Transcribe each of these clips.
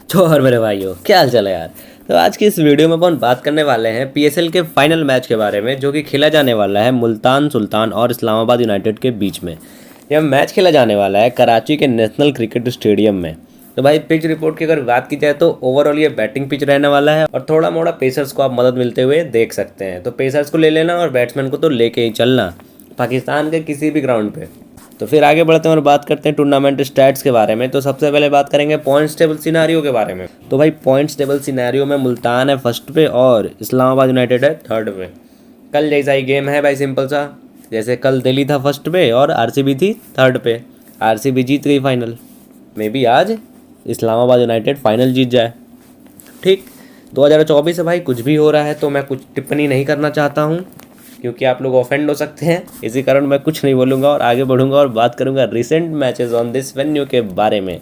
तो और मेरे भाइयों क्या हाल चाल है यार। तो आज की इस वीडियो में अपन बात करने वाले हैं पीएसएल के फाइनल मैच के बारे में, जो कि खेला जाने वाला है मुल्तान सुल्तान और इस्लामाबाद यूनाइटेड के बीच में। यह मैच खेला जाने वाला है कराची के नेशनल क्रिकेट स्टेडियम में। तो भाई पिच रिपोर्ट की अगर बात की जाए तो ओवरऑल ये बैटिंग पिच रहने वाला है और थोड़ा मोड़ा पेसर्स को आप मदद मिलते हुए देख सकते हैं। तो पेसर्स को ले लेना और बैट्समैन को तो लेके ही चलना पाकिस्तान के किसी भी ग्राउंड पे। तो फिर आगे बढ़ते हैं और बात करते हैं टूर्नामेंट स्टैट्स के बारे में। तो सबसे पहले बात करेंगे पॉइंट्स टेबल सिनारियो के बारे में। तो भाई पॉइंट्स टेबल सिनारियो में मुल्तान है फर्स्ट पे और इस्लामाबाद यूनाइटेड है थर्ड पे। कल जैसा ही गेम है भाई, सिंपल सा। जैसे कल दिल्ली था फर्स्ट पे और आरसीबी थी थर्ड पे। आरसीबी जीत गई फाइनल। मे बी आज इस्लामाबाद यूनाइटेड फाइनल जीत जाए। ठीक, 2024 है भाई, कुछ भी हो रहा है तो मैं कुछ टिप्पणी नहीं करना चाहता हूँ क्योंकि आप लोग ऑफेंड हो सकते हैं। इसी कारण मैं कुछ नहीं बोलूँगा और आगे बढ़ूँगा और बात करूँगा recent matches on this venue के बारे में।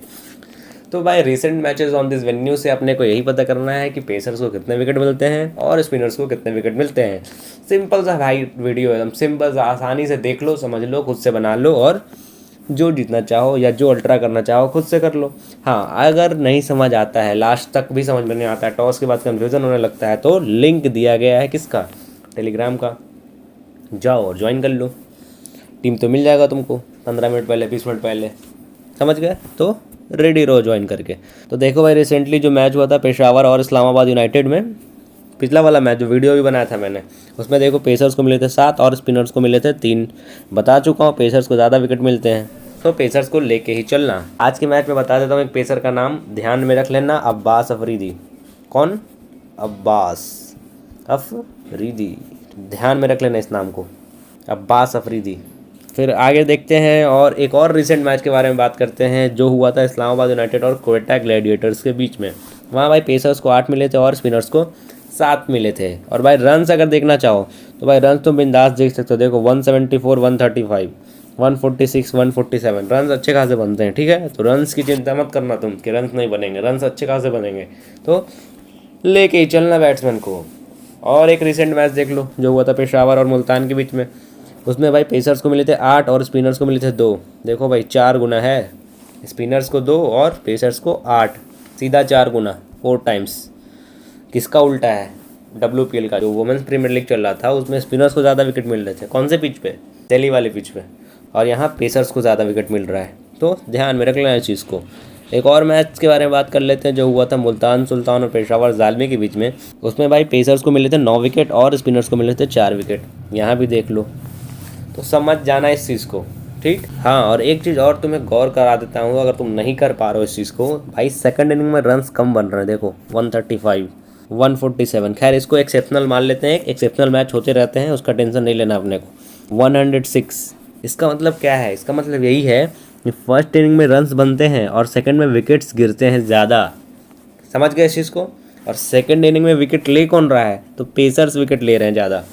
तो भाई recent matches on this venue से अपने को यही पता करना है कि पेसर्स को कितने विकेट मिलते हैं और स्पिनर्स को कितने विकेट मिलते हैं। सिंपल सा भाई वीडियो, एकदम सिंपल सा, आसानी से देख लो, समझ लो, खुद से बना लो और जो जीतना चाहो या जो अल्ट्रा करना चाहो खुद से कर लो। हाँ, अगर नहीं समझ आता है, लास्ट तक भी समझ में नहीं आता है, टॉस के बाद कन्फ्यूज़न होने लगता है, तो लिंक दिया गया है किसका, टेलीग्राम का, जाओ और ज्वाइन कर लो। टीम तो मिल जाएगा तुमको 15 मिनट पहले, 20 मिनट पहले, समझ गए? तो रेडी रहो ज्वाइन करके। तो देखो भाई, रिसेंटली जो मैच हुआ था पेशावर और इस्लामाबाद यूनाइटेड में, पिछला वाला मैच जो वीडियो भी बनाया था मैंने, उसमें देखो पेसर्स को मिले थे 7 और स्पिनर्स को मिले थे 3। बता चुका हूँ पेसर्स को ज़्यादा विकेट मिलते हैं, तो पेसर्स को लेके ही चलना। आज के मैच में बता देता हूँ एक पेसर का नाम ध्यान में रख लेना, अब्बास अफरीदी। कौन? अब्बास अफरीदी, ध्यान में रख लेना इस नाम को, अब्बास अफरीदी। फिर आगे देखते हैं और एक और रिसेंट मैच के बारे में बात करते हैं जो हुआ था इस्लामाबाद यूनाइटेड और क्वेटा ग्लैडिएटर्स के बीच में। वहाँ भाई पेसर्स को 8 मिले थे और स्पिनर्स को 7 मिले थे। और भाई रन्स अगर देखना चाहो तो भाई रन्स तुम बिंदास देख सकते हो। देखो 174, 135, 146, 147 रन्स अच्छे खासे बनते हैं। ठीक है, तो रन्स की चिंता मत करना तुम कि रन्स नहीं बनेंगे, रन्स अच्छे खासे बनेंगे। तो लेके ही चलना बैट्समैन को। और एक रिसेंट मैच देख लो जो हुआ था पेशावर और मुल्तान के बीच में। उसमें भाई पेसर्स को मिले थे 8 और स्पिनर्स को मिले थे 2। देखो भाई 4 गुना है, स्पिनर्स को 2 और पेसर्स को 8, सीधा 4 गुना, 4 टाइम्स। किसका उल्टा है? WPL का जो वुमेंस प्रीमियर लीग चल रहा था उसमें स्पिनर्स को ज़्यादा विकेट मिल रहे थे। कौन से पिच पे? दिल्ली वाले पिच पे। और यहाँ पेसर्स को ज़्यादा विकेट मिल रहा है, तो ध्यान में रख लेना इस चीज़ को। एक और मैच के बारे में बात कर लेते हैं जो हुआ था मुल्तान सुल्तान और पेशावर ज़ालमी के बीच में। उसमें भाई पेसर्स को मिले थे 9 विकेट और स्पिनर्स को मिले थे 4 विकेट। यहाँ भी देख लो, तो समझ जाना इस चीज़ को। ठीक, हाँ, और एक चीज़ और तुम्हें गौर करा देता हूँ अगर तुम नहीं कर पा रहे हो इस चीज़ को। भाई सेकंड इनिंग में रन्स कम बन रहे हैं। देखो 135, 147, खैर इसको एक्सेप्शनल मान लेते हैं, एक्सेप्शनल मैच होते रहते हैं, उसका टेंशन नहीं लेना अपने को। 106, इसका मतलब क्या है? इसका मतलब यही है कि फर्स्ट इनिंग में रन्स बनते हैं और सेकंड में विकेट्स गिरते हैं ज़्यादा। समझ गए इस चीज़ को? और सेकंड इनिंग में विकेट ले कौन रहा है? तो पेसर्स विकेट ले रहे हैं ज़्यादा।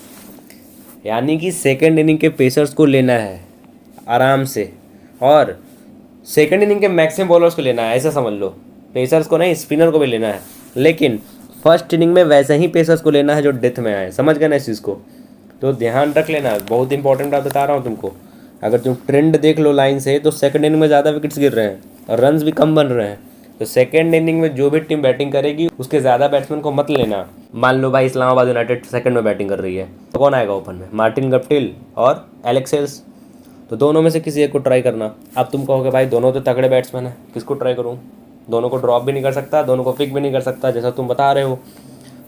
यानी कि सेकंड इनिंग के पेसर्स को लेना है आराम से और सेकंड इनिंग के मैक्सिमम बॉलर्स को लेना है, ऐसा समझ लो। पेसर्स को नहीं, स्पिनर को भी लेना है, लेकिन फर्स्ट इनिंग में वैसे ही पेसर्स को लेना है जो डेथ में आए। समझ गए ना इस चीज़ को? तो ध्यान रख लेना, बहुत इंपॉर्टेंट बात बता रहा हूँ तुमको। अगर तुम ट्रेंड देख लो लाइन से तो सेकंड इनिंग में ज़्यादा विकेट्स गिर रहे हैं और रन्स भी कम बन रहे हैं। तो सेकंड इनिंग में जो भी टीम बैटिंग करेगी उसके ज़्यादा बैट्समैन को मत लेना। मान लो भाई इस्लामाबाद यूनाइटेड सेकंड में बैटिंग कर रही है, तो कौन आएगा ओपन में? मार्टिन गप्टिल और एलेक्स हेल्स। तो दोनों में से किसी एक को ट्राई करना। अब तुम कहोगे भाई दोनों तो तगड़े बैट्समैन हैं, किसको ट्राई करूँ? दोनों को ड्रॉप भी नहीं कर सकता, दोनों को पिक भी नहीं कर सकता जैसा तुम बता रहे हो।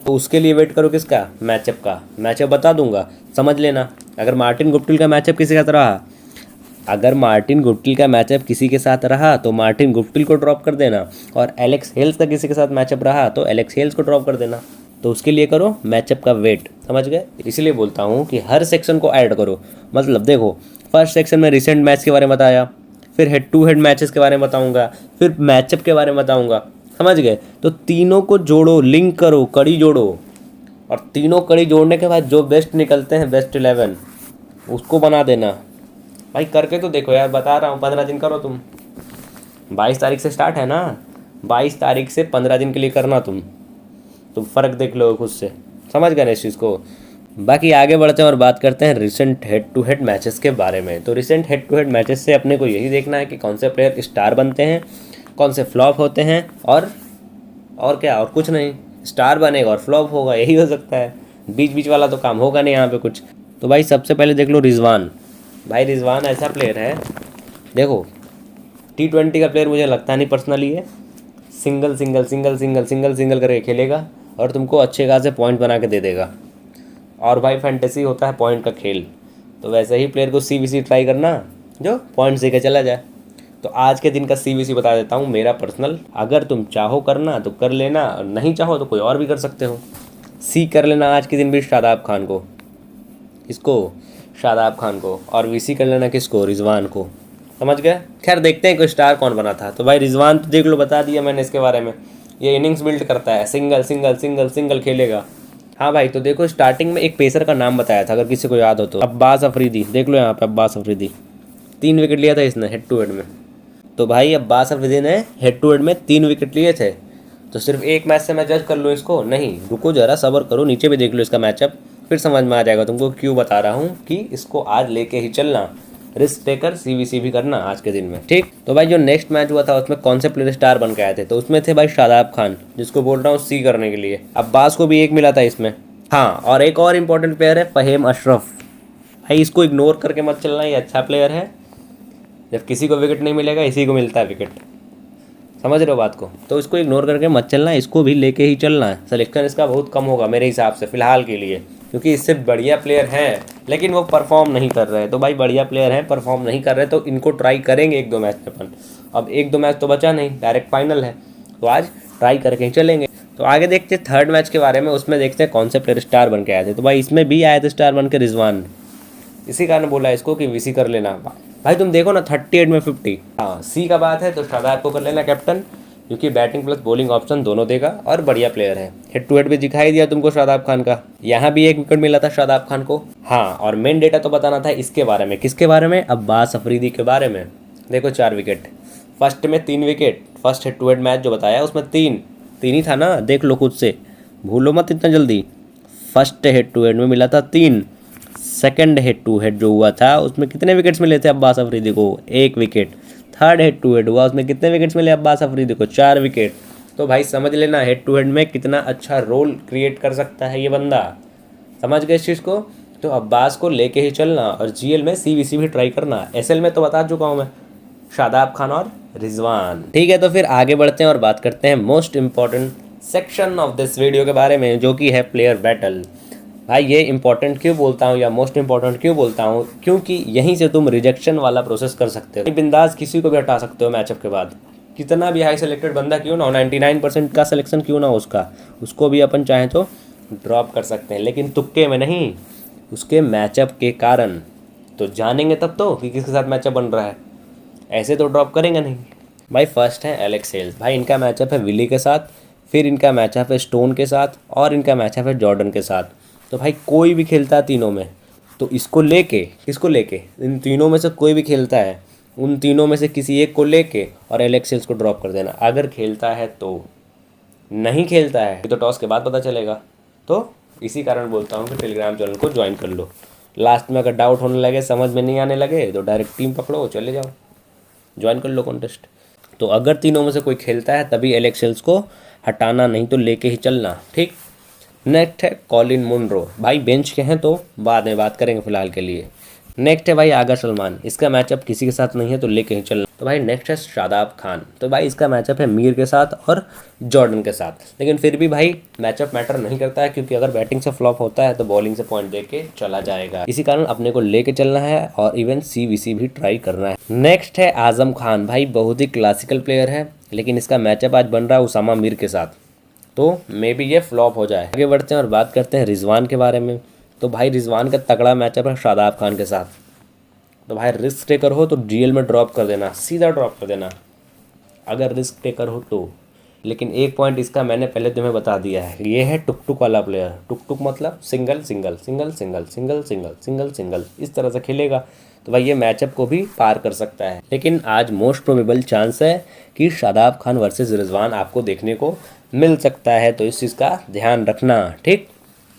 तो उसके लिए वेट करो किसका? मैचअप का। मैचअप बता दूंगा, समझ लेना। अगर मार्टिन गुप्टिल का मैचअप किसी के साथ रहा, अगर मार्टिन गुप्टिल का मैचअप किसी के साथ रहा तो मार्टिन गुप्टिल को ड्रॉप कर देना, और एलेक्स हेल्स का किसी के साथ मैचअप रहा तो एलेक्स हेल्स को ड्रॉप कर देना। तो उसके लिए करो मैचअप का वेट, समझ गए? इसलिए बोलता हूँ कि हर सेक्शन को ऐड करो। मतलब देखो, फर्स्ट सेक्शन में रिसेंट मैच के बारे में बताया, फिर हेड टू हेड मैचेस के बारे में बताऊँगा, फिर मैचअप के बारे में बताऊँगा, समझ गए? तो तीनों को जोड़ो, लिंक करो, कड़ी जोड़ो, और तीनों कड़ी जोड़ने के बाद जो बेस्ट निकलते हैं, बेस्ट 11 उसको बना देना। भाई करके तो देखो यार, बता रहा हूँ, 15 दिन करो तुम। 22 तारीख से स्टार्ट है ना, 22 तारीख से 15 दिन के लिए करना तुम फ़र्क देख लो खुद से। समझ गए ना इस चीज़ को? बाकी आगे बढ़ते हैं और बात करते हैं recent head to head matches के बारे में। तो recent head to head matches से अपने को यही देखना है कि कौन से प्लेयर स्टार बनते हैं, कौन से फ्लॉप होते हैं और और क्या, और कुछ नहीं। स्टार बनेगा और फ्लॉप होगा, यही हो सकता है। बीच बीच वाला तो काम होगा नहीं यहाँ पे कुछ। तो भाई सबसे पहले देख लो रिजवान। भाई रिजवान ऐसा प्लेयर है, देखो T20 का प्लेयर मुझे लगता नहीं पर्सनली है। Single single single single single single करके खेलेगा और तुमको अच्छे खासे पॉइंट बना के दे देगा। और भाई फैंटेसी होता है पॉइंट का खेल, तो वैसे ही प्लेयर को CVC ट्राई करना जो पॉइंट से के चला जाए। तो आज के दिन का CVC बता देता हूँ मेरा पर्सनल। अगर तुम चाहो करना तो कर लेना, और नहीं चाहो तो कोई और भी कर सकते हो। सी कर लेना आज के दिन भी शादाब खान को, इसको शादाब खान को, और VC कर लेना किसको, रिजवान को। समझ गए। खैर देखते हैं कोई स्टार कौन बना था। तो भाई रिजवान तो देख लो, बता दिया मैंने इसके बारे में। ये इनिंग्स बिल्ड करता है, सिंगल सिंगल सिंगल सिंगल खेलेगा। हाँ भाई, तो देखो स्टार्टिंग में एक पेसर का नाम बताया था, अगर किसी को याद हो तो, अब्बास अफरीदी। देख लो यहाँ पे अब्बास अफरीदी, 3 विकेट लिया था इसने हेड टू हेड में। तो भाई अब्बास अफरीदी ने हेड टू हेड में 3 विकेट लिए थे। तो सिर्फ एक मैच से मैं जज कर लूँ इसको? नहीं, रुको जरा, सब्र करो, नीचे भी देख लो इसका मैचअप, फिर समझ में आ जाएगा तुमको क्यों बता रहा हूँ कि इसको आज लेके ही चलना। रिस्क टेकर, CVC भी करना आज के दिन में, ठीक। तो भाई जो नेक्स्ट मैच हुआ था उसमें कौन से प्लेयर स्टार बन के आए थे? तो उसमें थे भाई शादाब खान, जिसको बोल रहा हूँ सी करने के लिए। अब्बास को भी 1 मिला था इसमें। हाँ, और एक और इम्पोर्टेंट प्लेयर है फहीम अशरफ। भाई इसको इग्नोर करके मत चलना, ये अच्छा प्लेयर है। जब किसी को विकेट नहीं मिलेगा, इसी को मिलता है विकेट। समझ रहे हो बात को? तो इसको इग्नोर करके मत चलना, इसको भी लेके ही चलना है। सिलेक्शन इसका बहुत कम होगा मेरे हिसाब से फ़िलहाल के लिए, क्योंकि इससे बढ़िया प्लेयर हैं लेकिन वो परफॉर्म नहीं कर रहे। तो भाई बढ़िया प्लेयर हैं, परफॉर्म नहीं कर रहे, तो इनको ट्राई करेंगे 1-2 मैच में अपन। अब 1-2 मैच तो बचा नहीं, डायरेक्ट फाइनल है, तो आज ट्राई करके ही चलेंगे। तो आगे देखते हैं थर्ड मैच के बारे में, उसमें देखते हैं कौन से प्लेयर स्टार बन के आए थे। तो भाई इसमें भी आए थे स्टार बन के रिजवान, इसी कारण बोला इसको कि VC कर लेना। भाई तुम देखो ना 38 में 50। हाँ, सी का बात है तो शादाब को कर लेना कैप्टन, क्योंकि बैटिंग प्लस बॉलिंग ऑप्शन दोनों देगा और बढ़िया प्लेयर है। हेड टू हेड भी दिखाई दिया तुमको शादाब खान का, यहाँ भी 1 विकेट मिला था शादाब खान को। हाँ, और मेन डेटा तो बताना था इसके बारे में। किसके बारे में? अब्बास अफरीदी के बारे में। देखो 4 विकेट, फर्स्ट में 3 wicket, first head to head match जो बताया उसमें 3 ही था ना, देख लो खुद से, भूलो मत इतना जल्दी। फर्स्ट हेड टू हेड में मिला था 3, सेकंड हेड टू हेड जो हुआ था उसमें कितने विकेट्स मिले थे अब्बास अफरीदी को? 1 wicket. Third head to head हुआ, उसमें कितने विकेट्स मिले अब्बास अफरीदी को? 4 विकेट। तो भाई समझ लेना हेड टू हेड में कितना अच्छा रोल क्रिएट कर सकता है ये बंदा। समझ गए इस चीज़ को? तो अब्बास को लेके ही चलना, और GL में CVC भी ट्राई करना। SL में तो बता चुका हूँ मैं, शादाब खान और रिजवान। ठीक है, तो फिर आगे बढ़ते हैं और बात करते हैं most important section of this video के बारे में, जो कि है प्लेयर बैटल। भाई ये इंपॉर्टेंट क्यों बोलता हूँ या मोस्ट इंपॉर्टेंट क्यों बोलता हूँ? क्योंकि यहीं से तुम रिजेक्शन वाला प्रोसेस कर सकते हो। बिंदास किसी को भी हटा सकते हो मैचअप के बाद, कितना भी हाई सेलेक्टेड बंदा क्यों ना हो, 99% का सिलेक्शन क्यों ना हो उसको भी अपन चाहें तो ड्रॉप कर सकते हैं, लेकिन तुक्के में नहीं, उसके मैचअप के कारण। तो जानेंगे तब तो कि किसके साथ मैचअप बन रहा है, ऐसे तो ड्रॉप करेंगे नहीं। भाई फर्स्ट है एलेक्स हेल्स। भाई इनका मैचअप है विली के साथ, फिर इनका मैचअप है स्टोन के साथ, और इनका मैचअप है जॉर्डन के साथ। तो भाई कोई भी खेलता है तीनों में, तो इसको लेके, किसको लेके, इन तीनों में से कोई भी खेलता है, उन तीनों में से किसी एक को लेके और एलेक्स हेल्स को ड्रॉप कर देना। अगर खेलता है तो, नहीं खेलता है तो टॉस के बाद पता चलेगा। तो इसी कारण बोलता हूँ कि टेलीग्राम चैनल को ज्वाइन कर लो। लास्ट में अगर डाउट होने लगे, समझ में नहीं आने लगे, तो डायरेक्ट टीम पकड़ो, चले जाओ, ज्वाइन कर लो कॉन्टेस्ट। तो अगर तीनों में से कोई खेलता है तभी एलेक्स हेल्स को हटाना, नहीं तो लेके ही चलना, ठीक। नेक्स्ट है कॉलिन मुनरो। भाई बेंच के हैं तो बाद में बात करेंगे फिलहाल के लिए। नेक्स्ट है भाई आगा सलमान, इसका मैचअप किसी के साथ नहीं है तो लेके ही चलना। तो भाई नेक्स्ट है शादाब खान। तो भाई इसका मैचअप है मीर के साथ और जॉर्डन के साथ, लेकिन फिर भी भाई मैचअप मैटर नहीं करता है, क्योंकि अगर बैटिंग से फ्लॉप होता है तो बॉलिंग से पॉइंट दे के चला जाएगा। इसी कारण अपने को लेके चलना है और इवन CVC भी ट्राई करना है। नेक्स्ट है आजम खान। भाई बहुत ही क्लासिकल प्लेयर है, लेकिन इसका मैचअप आज बन रहा है उसामा मीर के साथ, तो मे बी ये फ्लॉप हो जाए। आगे बढ़ते हैं और बात करते हैं रिजवान के बारे में। तो भाई रिजवान का तगड़ा मैचअप है शादाब खान के साथ। तो भाई रिस्क टेकर हो तो GL में ड्रॉप कर देना, सीधा ड्रॉप कर देना अगर रिस्क टेकर हो तो। लेकिन एक पॉइंट इसका मैंने पहले तुम्हें बता दिया है, ये है टुक टुक वाला प्लेयर। टुक टुक मतलब single single single single single single single single, इस तरह से खेलेगा। तो भाई ये मैचअप को भी पार कर सकता है। लेकिन आज मोस्ट प्रोबेबल चांस है कि शादाब खान वर्सेस रिजवान आपको देखने को मिल सकता है, तो इस चीज़ का ध्यान रखना, ठीक।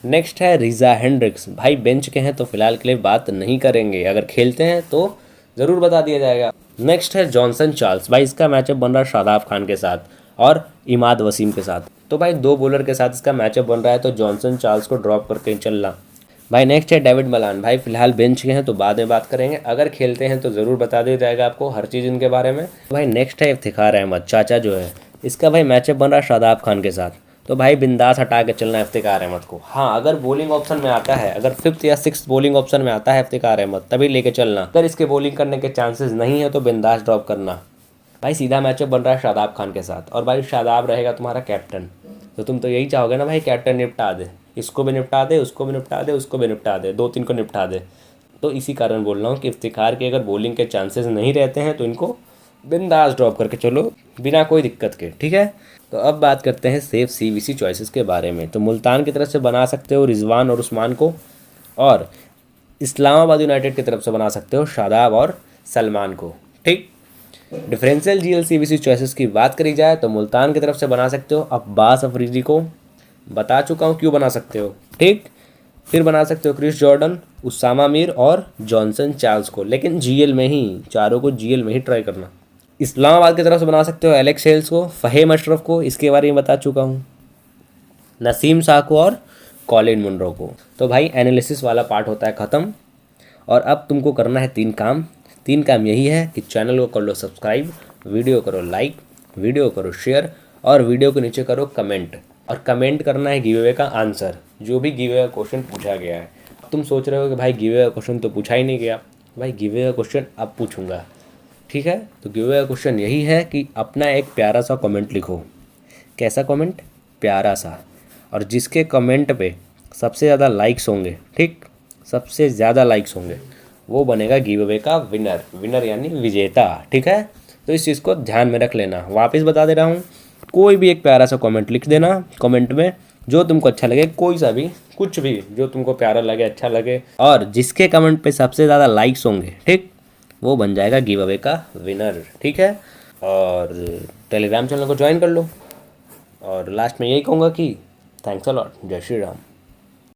नेक्स्ट है रिजा हेंड्रिक्स। भाई बेंच के हैं तो फिलहाल के लिए बात नहीं करेंगे, अगर खेलते हैं तो ज़रूर बता दिया जाएगा। नेक्स्ट है जॉनसन चार्ल्स। भाई इसका मैचअप बन रहा है शादाब खान के साथ। और इमाद वसीम के साथ। तो भाई 2 बॉलर के साथ इसका मैचअप बन रहा है, तो जॉनसन चार्ल्स को ड्रॉप करके चलना। भाई नेक्स्ट है डेविड मलान। भाई फिलहाल बेंच के हैं तो बाद में बात करेंगे, अगर खेलते हैं तो ज़रूर बता दिया जाएगा आपको हर चीज़ इनके बारे में। भाई नेक्स्ट है इफ्तिखार अहमद, चाचा जो है, इसका भाई मैचअप बन रहा है शादाब खान के साथ। तो भाई बिंदास हटा के चलना है इफ्तिखार अहमद को। हाँ, अगर बॉलिंग ऑप्शन में आता है, अगर 5th या 6th बॉलिंग ऑप्शन में आता है इफ्तिखार अहमद, तभी लेके चलना। अगर इसके बॉलिंग करने के चांसेस नहीं है तो बिंदास ड्रॉप करना। भाई सीधा मैचअप बन रहा है शादाब खान के साथ, और भाई शादाब रहेगा तुम्हारा कैप्टन। तो तुम तो यही चाहोगे ना भाई, कैप्टन निपटा दे, इसको भी निपटा दे, उसको भी निपटा दे, उसको भी निपटा दे, 2-3 को निपटा दे। तो इसी कारण बोल रहा हूँ कि इफ्तिखार के अगर बॉलिंग के चांसेस नहीं रहते हैं तो इनको बिंदास ड्रॉप करके चलो बिना कोई दिक्कत के, ठीक है। तो अब बात करते हैं सेफ CVC चॉइसेस के बारे में। तो मुल्तान की तरफ से बना सकते हो रिजवान और उस्मान को, और इस्लामाबाद यूनाइटेड की तरफ से बना सकते हो शादाब और सलमान को, ठीक। डिफरेंशियल GL CVC चॉइसेस की बात करी जाए तो मुल्तान की तरफ से बना सकते हो अब्बास अफरीदी को, बता चुका हूँ क्यों बना सकते हो, ठीक। फिर बना सकते हो क्रिस जॉर्डन, उसामा मीर और जॉनसन चार्ल्स को, लेकिन GL में ही, चारों को GL में ही ट्राई करना। इस्लामाबाद की तरफ से बना सकते हो एलेक्स हेल्स को, फ़हीम अशरफ को, इसके बारे में बता चुका हूँ, नसीम शाह को और कॉलिन मुनरो को। तो भाई एनालिसिस वाला पार्ट होता है ख़त्म, और अब तुमको करना है 3 काम। 3 काम यही है कि चैनल को कर लो सब्सक्राइब, वीडियो करो लाइक, वीडियो करो शेयर, और वीडियो के नीचे करो कमेंट। और कमेंट करना है गिव अवे का आंसर, जो भी गिव अवे क्वेश्चन पूछा गया है। तुम सोच रहे हो कि भाई गिव अवे क्वेश्चन तो पूछा ही नहीं गया। भाई गिव अवे क्वेश्चन अब पूछूंगा, ठीक है। तो गिव अवे क्वेश्चन यही है कि अपना एक प्यारा सा कमेंट लिखो। कैसा कमेंट? प्यारा सा। और जिसके कमेंट पे सबसे ज़्यादा लाइक्स होंगे, ठीक, सबसे ज़्यादा लाइक्स होंगे, वो बनेगा गिव अवे का विनर। विनर यानी विजेता, ठीक है। तो इस चीज़ को ध्यान में रख लेना। वापस बता दे रहा हूँ, कोई भी एक प्यारा सा कमेंट लिख देना। कमेंट में जो तुमको अच्छा लगे, कोई सा भी, कुछ भी जो तुमको प्यारा लगे, अच्छा लगे, और जिसके कमेंट पे सबसे ज़्यादा लाइक्स होंगे, ठीक, वो बन जाएगा गिव अवे का विनर, ठीक है। और टेलीग्राम चैनल को ज्वाइन कर लो। और लास्ट में यही कहूँगा कि थैंक्स अ लॉट, जय श्री राम।